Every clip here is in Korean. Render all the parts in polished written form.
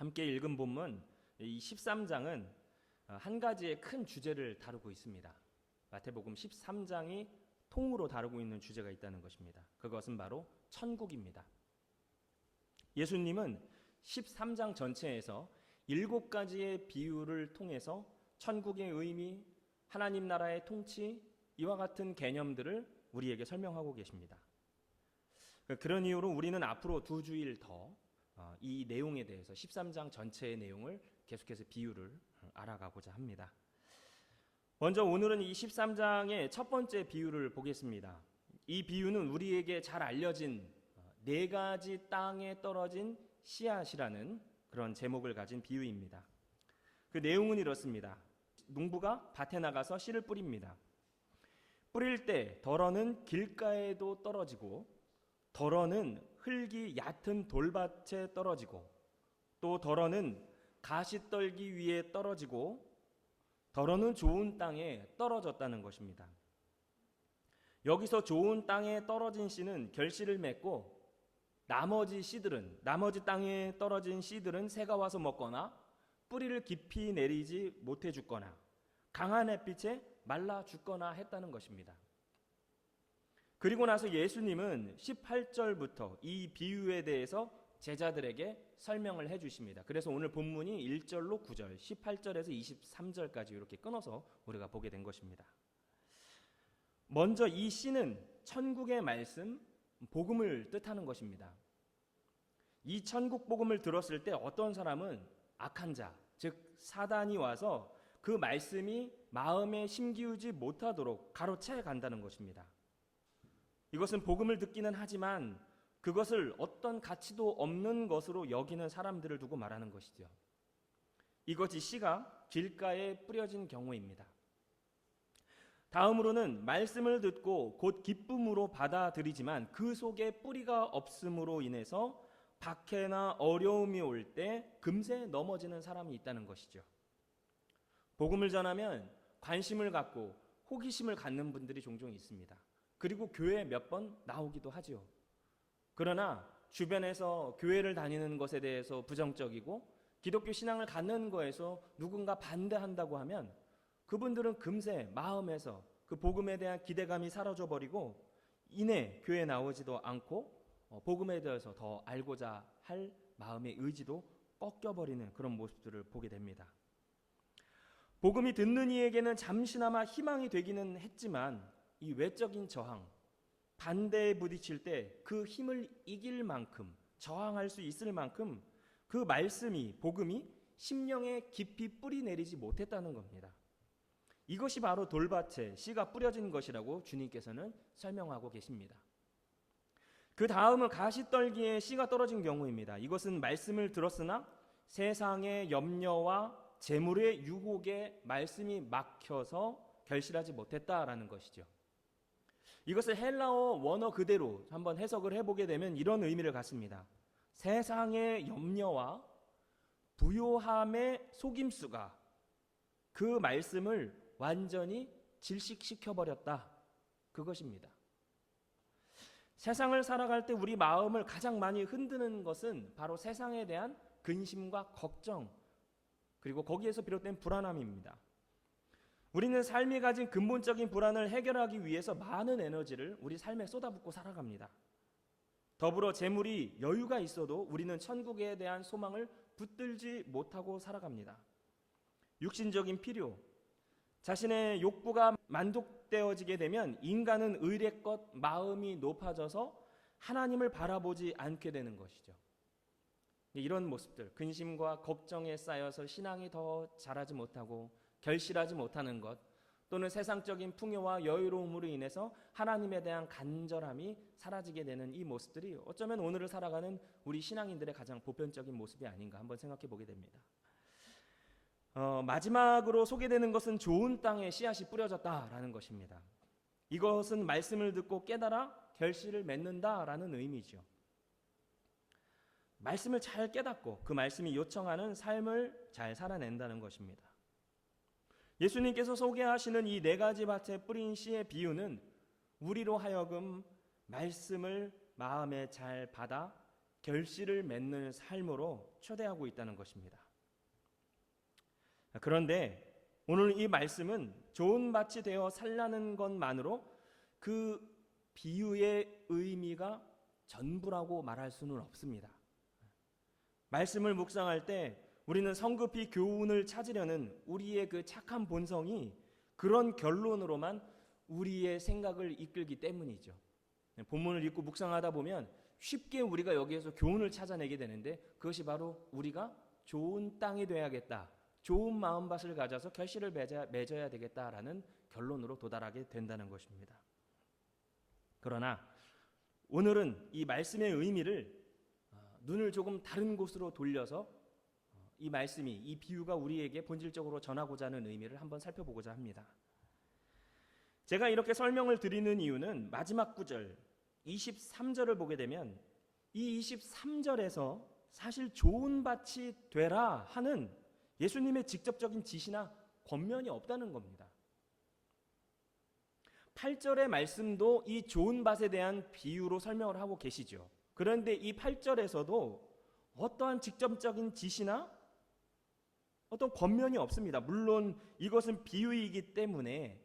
함께 읽은 본문 이 13장은 한 가지의 큰 주제를 다루고 있습니다. 마태복음 13장이 통으로 다루고 있는 주제가 있다는 것입니다. 그것은 바로 천국입니다. 예수님은 13장 전체에서 7가지의 비유를 통해서 천국의 의미, 하나님 나라의 통치, 이와 같은 개념들을 우리에게 설명하고 계십니다. 그런 이유로 우리는 앞으로 2주일 더 이 내용에 대해서 13장 전체의 내용을 계속해서 비유를 알아가고자 합니다. 먼저 오늘은 이 13장의 첫 번째 비유를 보겠습니다. 이 비유는 우리에게 잘 알려진 4가지 땅에 떨어진 씨앗이라는 그런 제목을 가진 비유입니다. 그 내용은 이렇습니다. 농부가 밭에 나가서 씨를 뿌립니다. 뿌릴 때 덜어는 길가에도 떨어지고, 덜어는 흙이 얕은 돌밭에 떨어지고, 또 덜어는 가시떨기 위에 떨어지고, 덜어는 좋은 땅에 떨어졌다는 것입니다. 여기서 좋은 땅에 떨어진 씨는 결실을 맺고, 나머지 땅에 떨어진 씨들은 새가 와서 먹거나 뿌리를 깊이 내리지 못해 죽거나 강한 햇빛에 말라 죽거나 했다는 것입니다. 그리고 나서 예수님은 18절부터 이 비유에 대해서 제자들에게 설명을 해주십니다. 그래서 오늘 본문이 1절로 9절, 18절에서 23절까지 이렇게 끊어서 우리가 보게 된 것입니다. 먼저 이 씨는 천국의 말씀, 복음을 뜻하는 것입니다. 이 천국 복음을 들었을 때 어떤 사람은 악한 자, 즉 사단이 와서 그 말씀이 마음에 심기우지 못하도록 가로채 간다는 것입니다. 이것은 복음을 듣기는 하지만 그것을 어떤 가치도 없는 것으로 여기는 사람들을 두고 말하는 것이죠. 이것이 씨가 길가에 뿌려진 경우입니다. 다음으로는 말씀을 듣고 곧 기쁨으로 받아들이지만 그 속에 뿌리가 없음으로 인해서 박해나 어려움이 올 때 금세 넘어지는 사람이 있다는 것이죠. 복음을 전하면 관심을 갖고 호기심을 갖는 분들이 종종 있습니다. 그리고 교회에 몇 번 나오기도 하죠. 그러나 주변에서 교회를 다니는 것에 대해서 부정적이고 기독교 신앙을 갖는 거에서 누군가 반대한다고 하면 그분들은 금세 마음에서 그 복음에 대한 기대감이 사라져버리고 이내 교회에 나오지도 않고 복음에 대해서 더 알고자 할 마음의 의지도 꺾여버리는 그런 모습들을 보게 됩니다. 복음이 듣는 이에게는 잠시나마 희망이 되기는 했지만 이 외적인 저항, 반대에 부딪힐 때 그 힘을 이길 만큼, 저항할 수 있을 만큼 그 말씀이, 복음이 심령에 깊이 뿌리 내리지 못했다는 겁니다. 이것이 바로 돌밭에 씨가 뿌려진 것이라고 주님께서는 설명하고 계십니다. 그 다음은 가시떨기에 씨가 떨어진 경우입니다. 이것은 말씀을 들었으나 세상의 염려와 재물의 유혹에 말씀이 막혀서 결실하지 못했다라는 것이죠. 이것을 헬라어 원어 그대로 한번 해석을 해보게 되면 이런 의미를 갖습니다. 세상의 염려와 부요함의 속임수가 그 말씀을 완전히 질식시켜버렸다. 그것입니다. 세상을 살아갈 때 우리 마음을 가장 많이 흔드는 것은 바로 세상에 대한 근심과 걱정, 그리고 거기에서 비롯된 불안함입니다. 우리는 삶이 가진 근본적인 불안을 해결하기 위해서 많은 에너지를 우리 삶에 쏟아붓고 살아갑니다. 더불어 재물이 여유가 있어도 우리는 천국에 대한 소망을 붙들지 못하고 살아갑니다. 육신적인 필요, 자신의 욕구가 만족되어지게 되면 인간은 의례껏 마음이 높아져서 하나님을 바라보지 않게 되는 것이죠. 이런 모습들, 근심과 걱정에 쌓여서 신앙이 더 자라지 못하고 결실하지 못하는 것, 또는 세상적인 풍요와 여유로움으로 인해서 하나님에 대한 간절함이 사라지게 되는 이 모습들이 어쩌면 오늘을 살아가는 우리 신앙인들의 가장 보편적인 모습이 아닌가 한번 생각해 보게 됩니다. 마지막으로 소개되는 것은 좋은 땅에 씨앗이 뿌려졌다라는 것입니다. 이것은 말씀을 듣고 깨달아 결실을 맺는다라는 의미죠. 말씀을 잘 깨닫고 그 말씀이 요청하는 삶을 잘 살아낸다는 것입니다. 예수님께서 소개하시는 이 4가지 밭에 뿌린 씨의 비유는 우리로 하여금 말씀을 마음에 잘 받아 결실을 맺는 삶으로 초대하고 있다는 것입니다. 그런데 오늘 이 말씀은 좋은 밭이 되어 살라는 것만으로 그 비유의 의미가 전부라고 말할 수는 없습니다. 말씀을 묵상할 때 우리는 성급히 교훈을 찾으려는 우리의 그 착한 본성이 그런 결론으로만 우리의 생각을 이끌기 때문이죠. 본문을 읽고 묵상하다 보면 쉽게 우리가 여기에서 교훈을 찾아내게 되는데 그것이 바로 우리가 좋은 땅이 돼야겠다, 좋은 마음밭을 가져서 결실을 맺어야 되겠다라는 결론으로 도달하게 된다는 것입니다. 그러나 오늘은 이 말씀의 의미를 눈을 조금 다른 곳으로 돌려서 이 말씀이, 이 비유가 우리에게 본질적으로 전하고자 하는 의미를 한번 살펴보고자 합니다. 제가 이렇게 설명을 드리는 이유는 마지막 구절 23절을 보게 되면 이 23절에서 사실 좋은 밭이 되라 하는 예수님의 직접적인 지시나 권면이 없다는 겁니다. 8절의 말씀도 이 좋은 밭에 대한 비유로 설명을 하고 계시죠. 그런데 이 8절에서도 어떠한 직접적인 지시나 어떤 권면이 없습니다. 물론 이것은 비유이기 때문에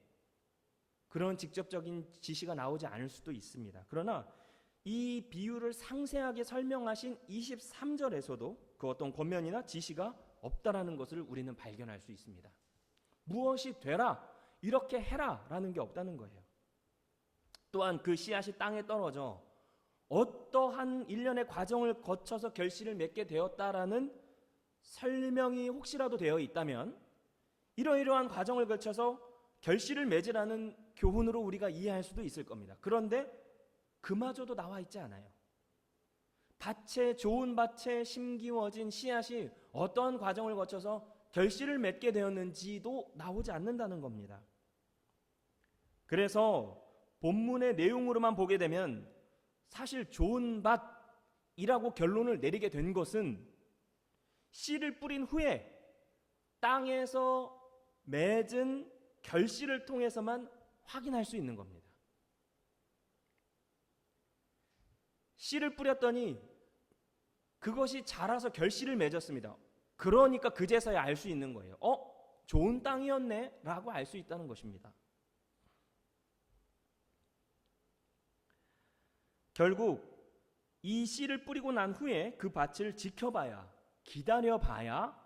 그런 직접적인 지시가 나오지 않을 수도 있습니다. 그러나 이 비유를 상세하게 설명하신 23절에서도 그 어떤 권면이나 지시가 없다라는 것을 우리는 발견할 수 있습니다. 무엇이 되라, 이렇게 해라 라는 게 없다는 거예요. 또한 그 씨앗이 땅에 떨어져 어떠한 일련의 과정을 거쳐서 결실을 맺게 되었다라는 설명이 혹시라도 되어 있다면 이러이러한 과정을 거쳐서 결실을 맺으라는 교훈으로 우리가 이해할 수도 있을 겁니다. 그런데 그마저도 나와 있지 않아요. 밭에, 좋은 밭에 심기워진 씨앗이 어떠한 과정을 거쳐서 결실을 맺게 되었는지도 나오지 않는다는 겁니다. 그래서 본문의 내용으로만 보게 되면 사실 좋은 밭이라고 결론을 내리게 된 것은 씨를 뿌린 후에 땅에서 맺은 결실을 통해서만 확인할 수 있는 겁니다. 씨를 뿌렸더니 그것이 자라서 결실을 맺었습니다. 그러니까 그제서야 알 수 있는 거예요. 좋은 땅이었네 라고 알 수 있다는 것입니다. 결국 이 씨를 뿌리고 난 후에 그 밭을 지켜봐야, 기다려봐야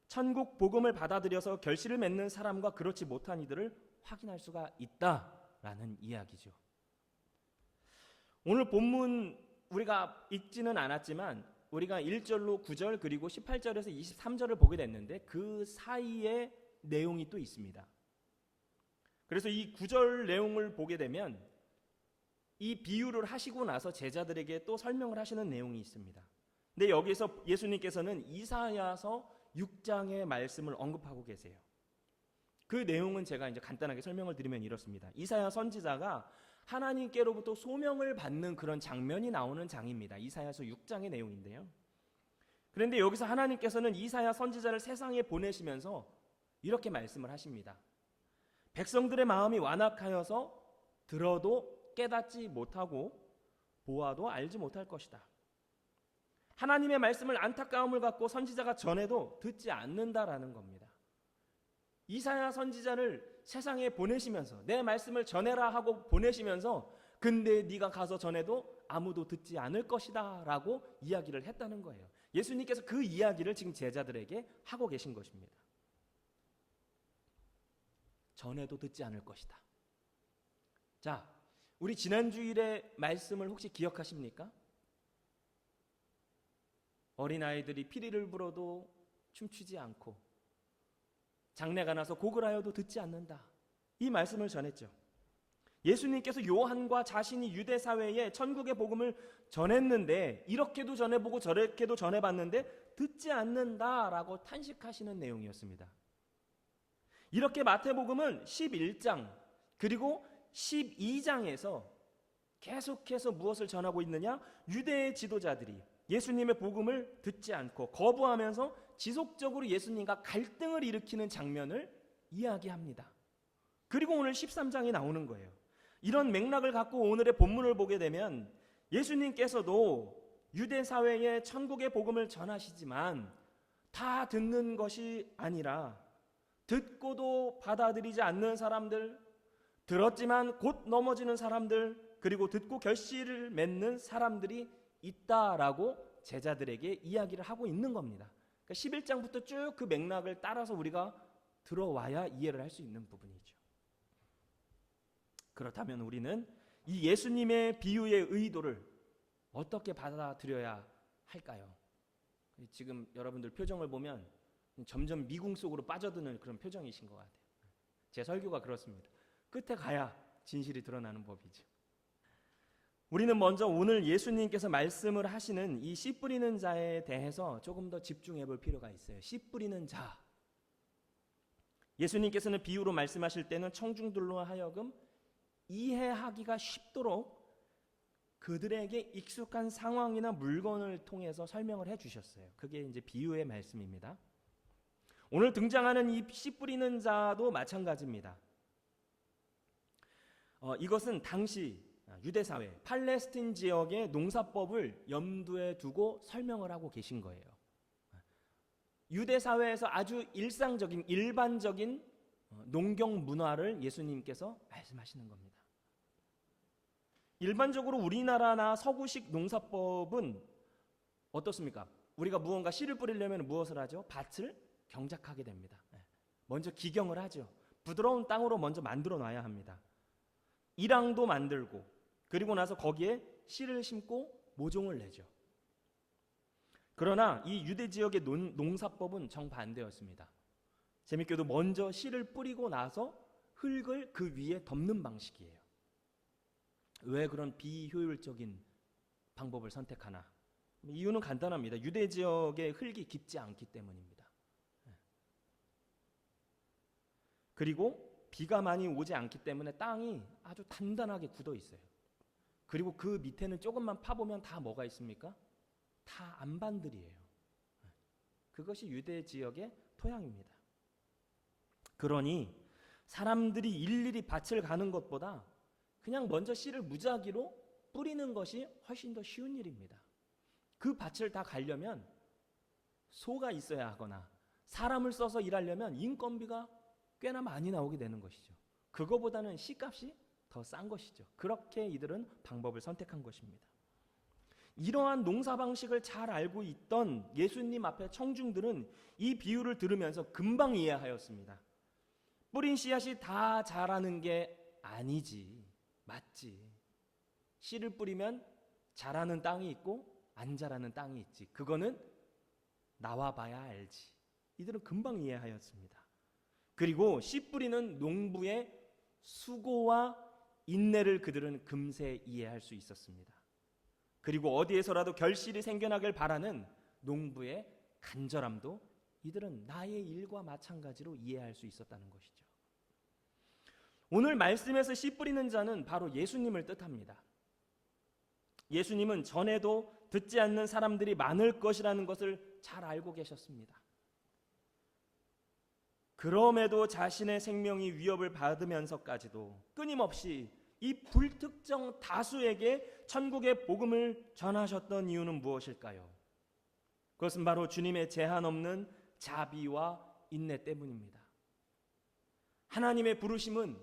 천국 복음을 받아들여서 결실을 맺는 사람과 그렇지 못한 이들을 확인할 수가 있다라는 이야기죠. 오늘 본문 우리가 읽지는 않았지만 우리가 1절로 9절 그리고 18절에서 23절을 보게 됐는데 그 사이에 내용이 또 있습니다. 그래서 이 9절 내용을 보게 되면 이 비유를 하시고 나서 제자들에게 또 설명을 하시는 내용이 있습니다. 근데 여기서 예수님께서는 이사야서 6장의 말씀을 언급하고 계세요. 그 내용은 제가 이제 간단하게 설명을 드리면 이렇습니다. 이사야 선지자가 하나님께로부터 소명을 받는 그런 장면이 나오는 장입니다. 이사야서 6장의 내용인데요. 그런데 여기서 하나님께서는 이사야 선지자를 세상에 보내시면서 이렇게 말씀을 하십니다. 백성들의 마음이 완악하여서 들어도 깨닫지 못하고 보아도 알지 못할 것이다. 하나님의 말씀을 안타까움을 갖고 선지자가 전해도 듣지 않는다라는 겁니다. 이사야 선지자를 세상에 보내시면서 내 말씀을 전해라 하고 보내시면서 근데 네가 가서 전해도 아무도 듣지 않을 것이다 라고 이야기를 했다는 거예요. 예수님께서 그 이야기를 지금 제자들에게 하고 계신 것입니다. 전해도 듣지 않을 것이다. 자, 우리 지난주일의 말씀을 혹시 기억하십니까? 어린아이들이 피리를 불어도 춤추지 않고 장내가 나서 곡을 하여도 듣지 않는다. 이 말씀을 전했죠. 예수님께서 요한과 자신이 유대 사회에 천국의 복음을 전했는데 이렇게도 전해보고 저렇게도 전해봤는데 듣지 않는다라고 탄식하시는 내용이었습니다. 이렇게 마태복음은 11장 그리고 12장에서 계속해서 무엇을 전하고 있느냐? 유대의 지도자들이 예수님의 복음을 듣지 않고 거부하면서 지속적으로 예수님과 갈등을 일으키는 장면을 이야기합니다. 그리고 오늘 13장이 나오는 거예요. 이런 맥락을 갖고 오늘의 본문을 보게 되면 예수님께서도 유대 사회에 천국의 복음을 전하시지만 다 듣는 것이 아니라 듣고도 받아들이지 않는 사람들, 들었지만 곧 넘어지는 사람들, 그리고 듣고 결실을 맺는 사람들이 있다라고 제자들에게 이야기를 하고 있는 겁니다. 그러니까 11장부터 쭉 그 맥락을 따라서 우리가 들어와야 이해를 할 수 있는 부분이죠. 그렇다면 우리는 이 예수님의 비유의 의도를 어떻게 받아들여야 할까요? 지금 여러분들 표정을 보면 점점 미궁 속으로 빠져드는 그런 표정이신 것 같아요. 제 설교가 그렇습니다. 끝에 가야 진실이 드러나는 법이죠. 우리는 먼저 오늘 예수님께서 말씀을 하시는 이 씨 뿌리는 자에 대해서 조금 더 집중해 볼 필요가 있어요. 씨 뿌리는 자. 예수님께서는 비유로 말씀하실 때는 청중들로 하여금 이해하기가 쉽도록 그들에게 익숙한 상황이나 물건을 통해서 설명을 해주셨어요. 그게 이제 비유의 말씀입니다. 오늘 등장하는 이 씨 뿌리는 자도 마찬가지입니다. 이것은 당시 유대 사회, 팔레스틴 지역의 농사법을 염두에 두고 설명을 하고 계신 거예요. 유대 사회에서 아주 일상적인 일반적인 농경 문화를 예수님께서 말씀하시는 겁니다. 일반적으로 우리나라나 서구식 농사법은 어떻습니까? 우리가 무언가 씨를 뿌리려면 무엇을 하죠? 밭을 경작하게 됩니다. 먼저 기경을 하죠. 부드러운 땅으로 먼저 만들어 놔야 합니다. 일항도 만들고 그리고 나서 거기에 씨를 심고 모종을 내죠. 그러나 이 유대 지역의 농사법은 정반대였습니다. 재밌게도 먼저 씨를 뿌리고 나서 흙을 그 위에 덮는 방식이에요. 왜 그런 비효율적인 방법을 선택하나? 이유는 간단합니다. 유대 지역의 흙이 깊지 않기 때문입니다. 그리고 비가 많이 오지 않기 때문에 땅이 아주 단단하게 굳어 있어요. 그리고 그 밑에는 조금만 파보면 다 뭐가 있습니까? 다 안반들이에요. 그것이 유대 지역의 토양입니다. 그러니 사람들이 일일이 밭을 가는 것보다 그냥 먼저 씨를 무작위로 뿌리는 것이 훨씬 더 쉬운 일입니다. 그 밭을 다 가려면 소가 있어야 하거나 사람을 써서 일하려면 인건비가 꽤나 많이 나오게 되는 것이죠. 그거보다는 씨값이 더 싼 것이죠. 그렇게 이들은 방법을 선택한 것입니다. 이러한 농사 방식을 잘 알고 있던 예수님 앞에 청중들은 이 비유를 들으면서 금방 이해하였습니다. 뿌린 씨앗이 다 자라는 게 아니지. 맞지. 씨를 뿌리면 자라는 땅이 있고 안 자라는 땅이 있지. 그거는 나와 봐야 알지. 이들은 금방 이해하였습니다. 그리고 씨 뿌리는 농부의 수고와 인내를 그들은 금세 이해할 수 있었습니다. 그리고 어디에서라도 결실이 생겨나길 바라는 농부의 간절함도 이들은 나의 일과 마찬가지로 이해할 수 있었다는 것이죠. 오늘 말씀에서 씨 뿌리는 자는 바로 예수님을 뜻합니다. 예수님은 전에도 듣지 않는 사람들이 많을 것이라는 것을 잘 알고 계셨습니다. 그럼에도 자신의 생명이 위협을 받으면서까지도 끊임없이 이 불특정 다수에게 천국의 복음을 전하셨던 이유는 무엇일까요? 그것은 바로 주님의 제한 없는 자비와 인내 때문입니다. 하나님의 부르심은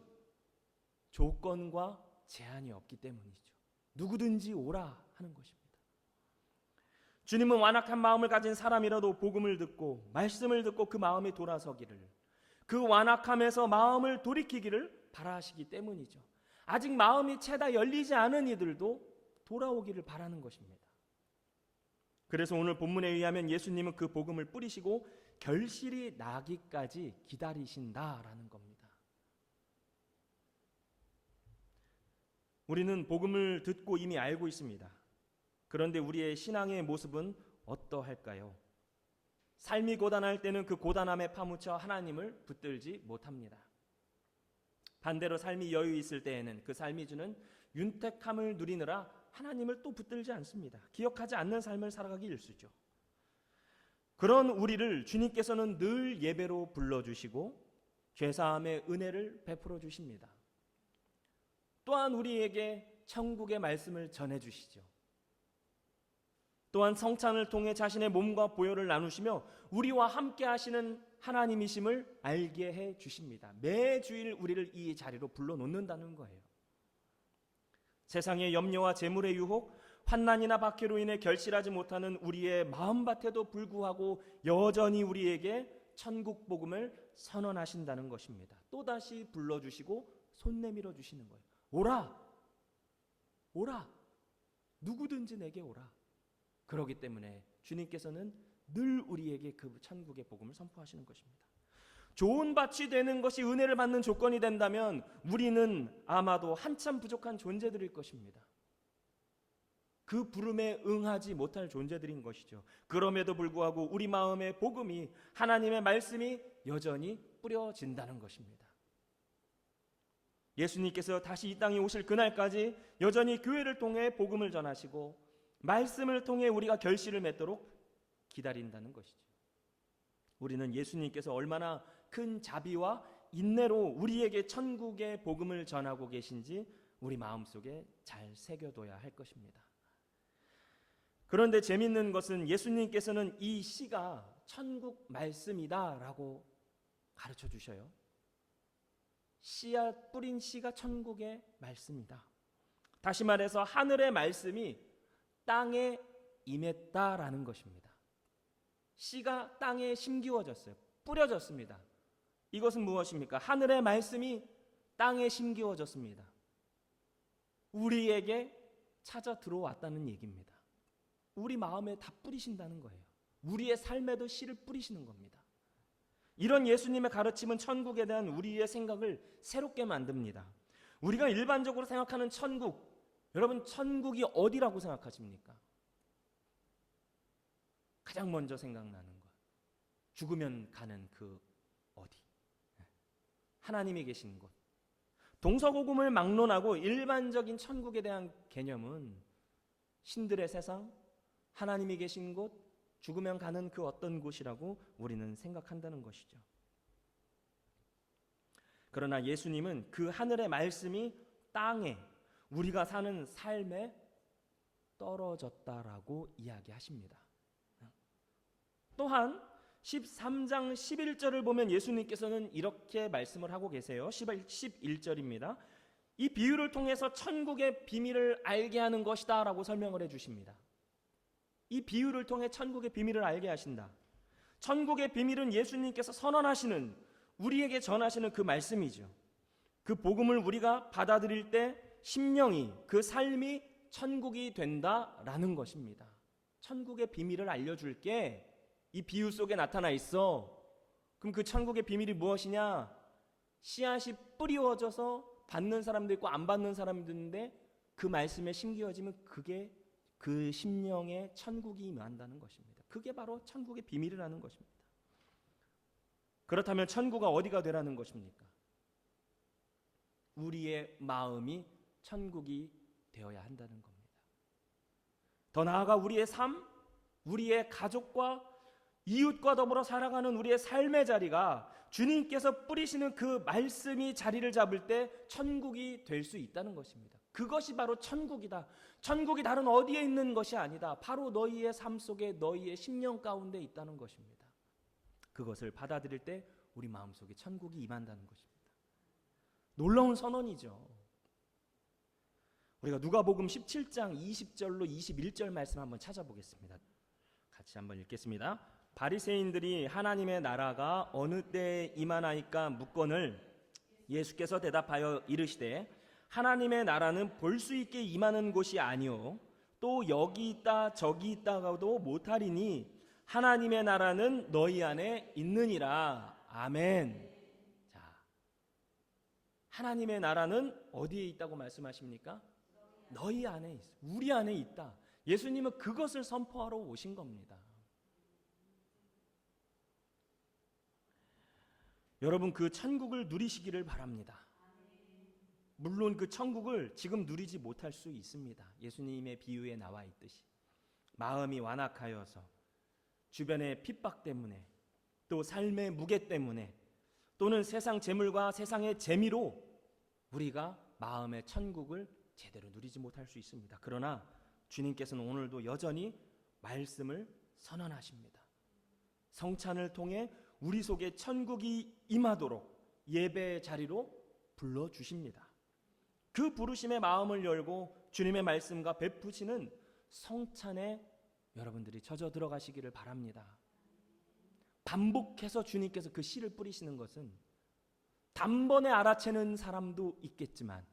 조건과 제한이 없기 때문이죠. 누구든지 오라 하는 것입니다. 주님은 완악한 마음을 가진 사람이라도 복음을 듣고 말씀을 듣고 그 마음에 돌아서기를, 그 완악함에서 마음을 돌이키기를 바라시기 때문이죠. 아직 마음이 채다 열리지 않은 이들도 돌아오기를 바라는 것입니다. 그래서 오늘 본문에 의하면 예수님은 그 복음을 뿌리시고 결실이 나기까지 기다리신다라는 겁니다. 우리는 복음을 듣고 이미 알고 있습니다. 그런데 우리의 신앙의 모습은 어떠할까요? 삶이 고단할 때는 그 고단함에 파묻혀 하나님을 붙들지 못합니다. 반대로 삶이 여유 있을 때에는 그 삶이 주는 윤택함을 누리느라 하나님을 또 붙들지 않습니다. 기억하지 않는 삶을 살아가기 일쑤죠. 그런 우리를 주님께서는 늘 예배로 불러주시고 죄사함의 은혜를 베풀어 주십니다. 또한 우리에게 천국의 말씀을 전해주시죠. 또한 성찬을 통해 자신의 몸과 보혈을 나누시며 우리와 함께 하시는 하나님이심을 알게 해 주십니다. 매주일 우리를 이 자리로 불러놓는다는 거예요. 세상의 염려와 재물의 유혹, 환난이나 박해로 인해 결실하지 못하는 우리의 마음밭에도 불구하고 여전히 우리에게 천국 복음을 선언하신다는 것입니다. 또다시 불러주시고 손 내밀어 주시는 거예요. 오라, 오라, 누구든지 내게 오라. 그렇기 때문에 주님께서는 늘 우리에게 그 천국의 복음을 선포하시는 것입니다. 좋은 밭이 되는 것이 은혜를 받는 조건이 된다면 우리는 아마도 한참 부족한 존재들일 것입니다. 그 부름에 응하지 못할 존재들인 것이죠. 그럼에도 불구하고 우리 마음에 복음이, 하나님의 말씀이 여전히 뿌려진다는 것입니다. 예수님께서 다시 이 땅에 오실 그날까지 여전히 교회를 통해 복음을 전하시고 말씀을 통해 우리가 결실을 맺도록 기다린다는 것이죠. 우리는 예수님께서 얼마나 큰 자비와 인내로 우리에게 천국의 복음을 전하고 계신지 우리 마음속에 잘 새겨둬야 할 것입니다. 그런데 재밌는 것은 예수님께서는 이 씨가 천국 말씀이다라고 가르쳐 주셔요. 씨앗 뿌린 씨가 천국의 말씀이다. 다시 말해서 하늘의 말씀이 땅에 임했다라는 것입니다. 씨가 땅에 심기워졌어요. 뿌려졌습니다. 이것은 무엇입니까? 하늘의 말씀이 땅에 심기워졌습니다. 우리에게 찾아 들어왔다는 얘기입니다. 우리 마음에 다 뿌리신다는 거예요. 우리의 삶에도 씨를 뿌리시는 겁니다. 이런 예수님의 가르침은 천국에 대한 우리의 생각을 새롭게 만듭니다. 우리가 일반적으로 생각하는 천국, 여러분 천국이 어디라고 생각하십니까? 가장 먼저 생각나는 것, 죽으면 가는 그 어디, 하나님이 계신 곳. 동서고금을 막론하고 일반적인 천국에 대한 개념은 신들의 세상, 하나님이 계신 곳, 죽으면 가는 그 어떤 곳이라고 우리는 생각한다는 것이죠. 그러나 예수님은 그 하늘의 말씀이 땅에, 우리가 사는 삶에 떨어졌다라고 이야기하십니다. 또한 13장 11절을 보면 예수님께서는 이렇게 말씀을 하고 계세요. 11절입니다. 이 비유를 통해서 천국의 비밀을 알게 하는 것이다 라고 설명을 해주십니다. 이 비유를 통해 천국의 비밀을 알게 하신다. 천국의 비밀은 예수님께서 선언하시는, 우리에게 전하시는 그 말씀이죠. 그 복음을 우리가 받아들일 때 심령이, 그 삶이 천국이 된다라는 것입니다. 천국의 비밀을 알려줄게. 이 비유 속에 나타나 있어. 그럼 그 천국의 비밀이 무엇이냐? 씨앗이 뿌리워져서 받는 사람도 있고 안 받는 사람도 있는데 그 말씀에 심기어지면 그게 그 심령에 천국이 임한다는 것입니다. 그게 바로 천국의 비밀이라는 것입니다. 그렇다면 천국은 어디가 되라는 것입니까? 우리의 마음이 천국이 되어야 한다는 겁니다. 더 나아가 우리의 삶, 우리의 가족과 이웃과 더불어 살아가는 우리의 삶의 자리가 주님께서 뿌리시는 그 말씀이 자리를 잡을 때 천국이 될 수 있다는 것입니다. 그것이 바로 천국이다. 천국이 다른 어디에 있는 것이 아니다. 바로 너희의 삶 속에, 너희의 심령 가운데 있다는 것입니다. 그것을 받아들일 때 우리 마음속에 천국이 임한다는 것입니다. 놀라운 선언이죠. 우리가 누가복음 17장 20절로 21절 말씀 한번 찾아보겠습니다. 같이 한번 읽겠습니다. 바리새인들이 하나님의 나라가 어느 때에 임하나이까 묻거늘 예수께서 대답하여 이르시되 하나님의 나라는 볼 수 있게 임하는 곳이 아니요 또 여기 있다 저기 있다가도 못하리니 하나님의 나라는 너희 안에 있느니라. 아멘. 자, 하나님의 나라는 어디에 있다고 말씀하십니까? 너희 안에 있어. 우리 안에 있다. 예수님은 그것을 선포하러 오신 겁니다. 여러분 그 천국을 누리시기를 바랍니다. 물론 그 천국을 지금 누리지 못할 수 있습니다. 예수님의 비유에 나와 있듯이 마음이 완악하여서 주변의 핍박 때문에 또 삶의 무게 때문에 또는 세상 재물과 세상의 재미로 우리가 마음의 천국을 제대로 누리지 못할 수 있습니다. 그러나 주님께서는 오늘도 여전히 말씀을 선언하십니다. 성찬을 통해 우리 속에 천국이 임하도록 예배의 자리로 불러주십니다. 그 부르심의 마음을 열고 주님의 말씀과 베푸시는 성찬에 여러분들이 젖어 들어가시기를 바랍니다. 반복해서 주님께서 그 씨를 뿌리시는 것은 단번에 알아채는 사람도 있겠지만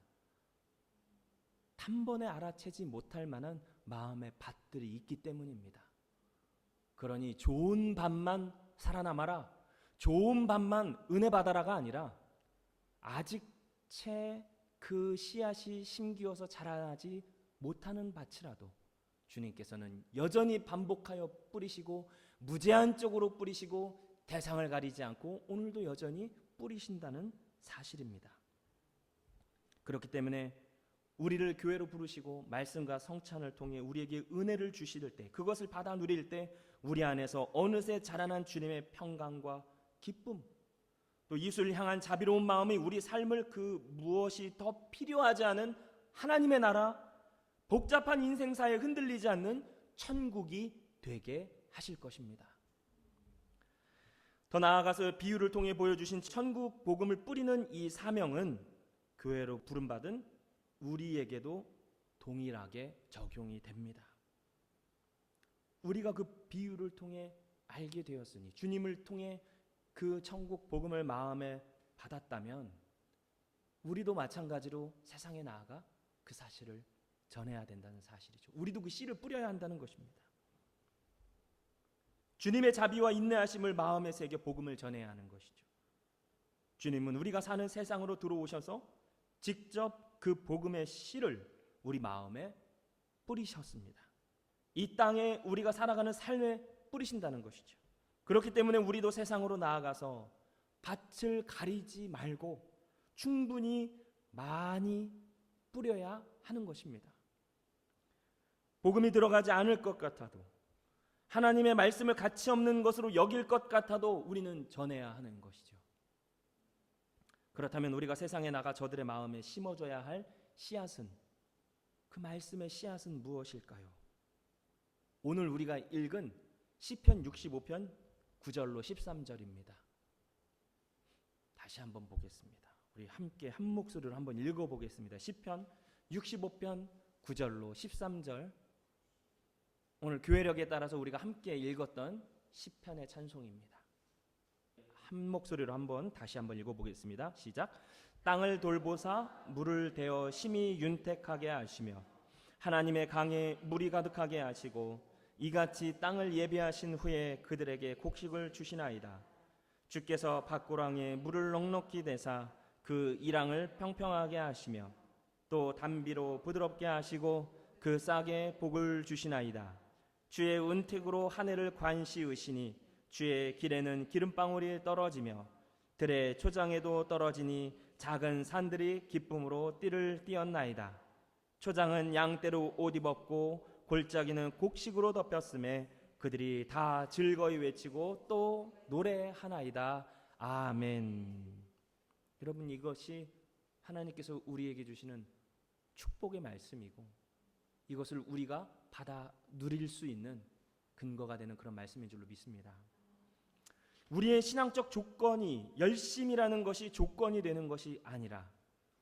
단번에 알아채지 못할 만한 마음의 밭들이 있기 때문입니다. 그러니 좋은 밭만 살아남아라, 좋은 밭만 은혜 받아라가 아니라 아직 채 그 씨앗이 심기어서 자라지 못하는 밭이라도 주님께서는 여전히 반복하여 뿌리시고 무제한적으로 뿌리시고 대상을 가리지 않고 오늘도 여전히 뿌리신다는 사실입니다. 그렇기 때문에 우리를 교회로 부르시고 말씀과 성찬을 통해 우리에게 은혜를 주실 때, 그것을 받아 누릴 때 우리 안에서 어느새 자라난 주님의 평강과 기쁨, 또 이웃을 향한 자비로운 마음이 우리 삶을 그 무엇이 더 필요하지 않은 하나님의 나라, 복잡한 인생사에 흔들리지 않는 천국이 되게 하실 것입니다. 더 나아가서 비유를 통해 보여주신 천국 복음을 뿌리는 이 사명은 교회로 부름받은 우리에게도 동일하게 적용이 됩니다. 우리가 그 비유를 통해 알게 되었으니, 주님을 통해 그 천국 복음을 마음에 받았다면 우리도 마찬가지로 세상에 나아가 그 사실을 전해야 된다는 사실이죠. 우리도 그 씨를 뿌려야 한다는 것입니다. 주님의 자비와 인내하심을 마음에 새겨 복음을 전해야 하는 것이죠. 주님은 우리가 사는 세상으로 들어오셔서 직접 그 복음의 씨를 우리 마음에 뿌리셨습니다. 이 땅에 우리가 살아가는 삶에 뿌리신다는 것이죠. 그렇기 때문에 우리도 세상으로 나아가서 밭을 가리지 말고 충분히 많이 뿌려야 하는 것입니다. 복음이 들어가지 않을 것 같아도, 하나님의 말씀을 가치 없는 것으로 여길 것 같아도 우리는 전해야 하는 것이죠. 그렇다면 우리가 세상에 나가 저들의 마음에 심어줘야 할 씨앗은, 그 말씀의 씨앗은 무엇일까요? 오늘 우리가 읽은 시편 65편 9절로 13절입니다. 다시 한번 보겠습니다. 우리 함께 한 목소리로 한번 읽어보겠습니다. 시편 65편 9절로 13절, 오늘 교회력에 따라서 우리가 함께 읽었던 시편의 찬송입니다. 한 목소리로 다시 한번 읽어보겠습니다. 시작. 땅을 돌보사 물을 대어 심히 윤택하게 하시며 하나님의 강에 물이 가득하게 하시고 이같이 땅을 예비하신 후에 그들에게 곡식을 주시나이다. 주께서 밭고랑에 물을 넉넉히 대사 그 이랑을 평평하게 하시며 또 담비로 부드럽게 하시고 그 싹에 복을 주시나이다. 주의 은택으로 하늘을 관시으시니 주의 길에는 기름방울이 떨어지며 들의 초장에도 떨어지니 작은 산들이 기쁨으로 띠를 띄었나이다. 초장은 양떼로 옷 입었고 골짜기는 곡식으로 덮였음에 그들이 다 즐거이 외치고 또 노래하나이다. 아멘. 여러분, 이것이 하나님께서 우리에게 주시는 축복의 말씀이고 이것을 우리가 받아 누릴 수 있는 근거가 되는 그런 말씀인 줄로 믿습니다. 우리의 신앙적 조건이 열심이라는 것이 조건이 되는 것이 아니라,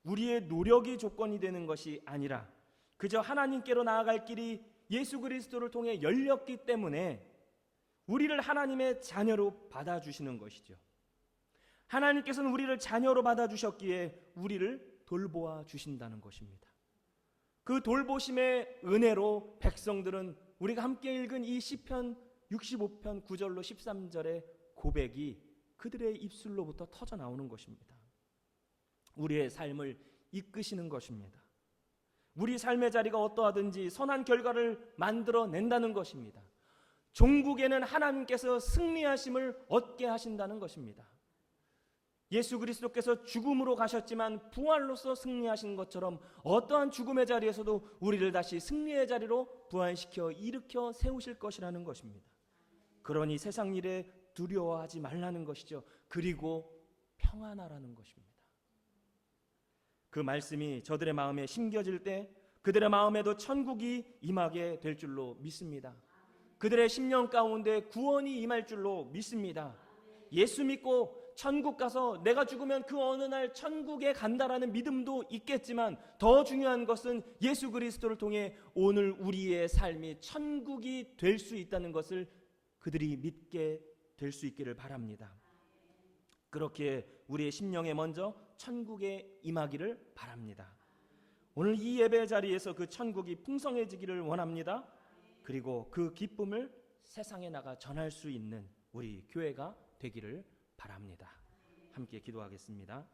우리의 노력이 조건이 되는 것이 아니라 그저 하나님께로 나아갈 길이 예수 그리스도를 통해 열렸기 때문에 우리를 하나님의 자녀로 받아주시는 것이죠. 하나님께서는 우리를 자녀로 받아주셨기에 우리를 돌보아 주신다는 것입니다. 그 돌보심의 은혜로 백성들은 우리가 함께 읽은 이 시편 65편 9절로 13절의 고백이 그들의 입술로부터 터져 나오는 것입니다. 우리의 삶을 이끄시는 것입니다. 우리 삶의 자리가 어떠하든지 선한 결과를 만들어낸다는 것입니다. 종국에는 하나님께서 승리하심을 얻게 하신다는 것입니다. 예수 그리스도께서 죽음으로 가셨지만 부활로서 승리하신 것처럼 어떠한 죽음의 자리에서도 우리를 다시 승리의 자리로 부활시켜 일으켜 세우실 것이라는 것입니다. 그러니 세상 일에 두려워하지 말라는 것이죠. 그리고 평안하라는 것입니다. 그 말씀이 저들의 마음에 심겨질 때 그들의 마음에도 천국이 임하게 될 줄로 믿습니다. 그들의 심령 가운데 구원이 임할 줄로 믿습니다. 예수 믿고 천국 가서 내가 죽으면 그 어느 날 천국에 간다라는 믿음도 있겠지만, 더 중요한 것은 예수 그리스도를 통해 오늘 우리의 삶이 천국이 될 수 있다는 것을 그들이 믿게 될 수 있기를 바랍니다. 그렇게 우리의 심령에 먼저 천국에 임하기를 바랍니다. 오늘 이 예배 자리에서 그 천국이 풍성해지기를 원합니다. 그리고 그 기쁨을 세상에 나가 전할 수 있는 우리 교회가 되기를 바랍니다. 함께 기도하겠습니다.